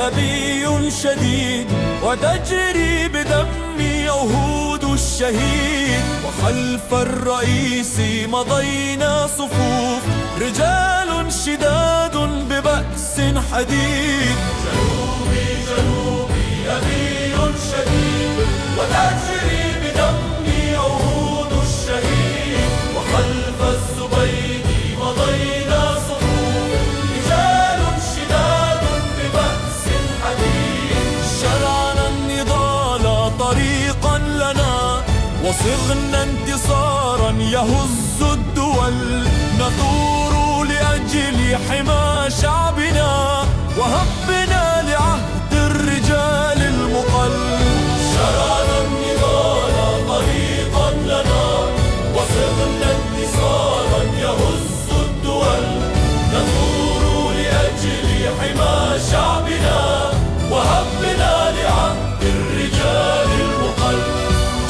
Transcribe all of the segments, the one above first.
أبي شديد، وتجري بدمي عهود الشهيد. وخلف الرئيس مضينا صفوف، رجال شداد ببأس حديد. جنوبي جنوبي أبي شديد، وتجري بدمي عهود الشهيد. وخلف الزبيد مضينا صفوف، رجال شداد ببأس حديد. شرعنا النضال طريقا لنا، وصغنا انتصارا يهز الدول. نثور لأجل حمى شعبنا، وهبنا لعهد الرجال المقل. شرعنا النضال طريقا لنا، وصغنا انتصارا يهز الدول. نثور لأجل حمى شعبنا، وهبنا لعهد الرجال المقل.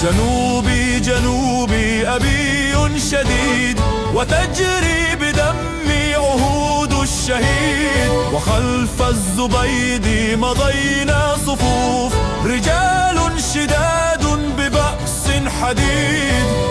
جنوبي جنوبي أبي شديد، وتجري بدمي عهود الشهيد. وخلف الزبيد مضينا صفوف، رجال شداد ببأس حديد.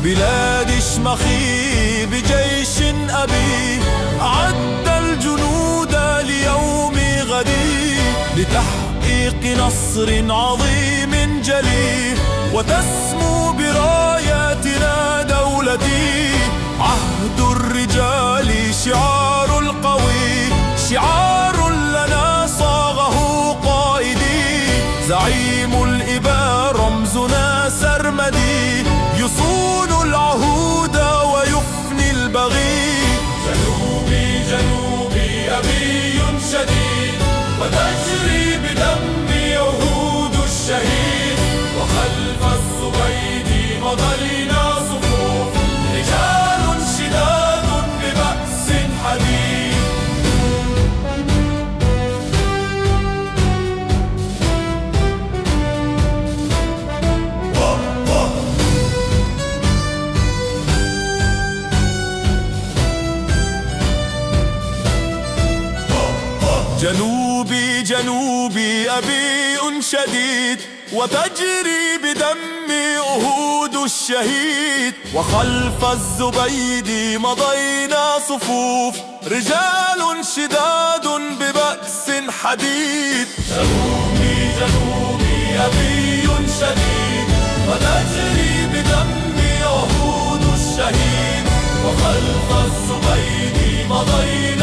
بلاد اشمخي بجيش أبي، أعد الجنود ليوم غدي. لتحقيق نصر عظيم جلي، وتسمو براياتنا دولتي. عهد الرجال شعار القوي، شعار لنا صاغه قائدي. زعيم الإباء رمزنا سرمدي، يصون العهود ويفني البغي. جنوبي جنوبي أبي شديد، وتجري بدمي عهود الشهيد. وخلف الزبيد مضينا صفوف، رجال شداد ببأس حديد. جنوبي جنوبي أبي شديد، وتجري بدمي عهود الشهيد. وخلف الزبيد مضينا صفوف، رجال شداد ببأس حديد. جنوبي جنوبي أبي شديد، وتجري بدمي عهود الشهيد. وخلف الزبيد مضينا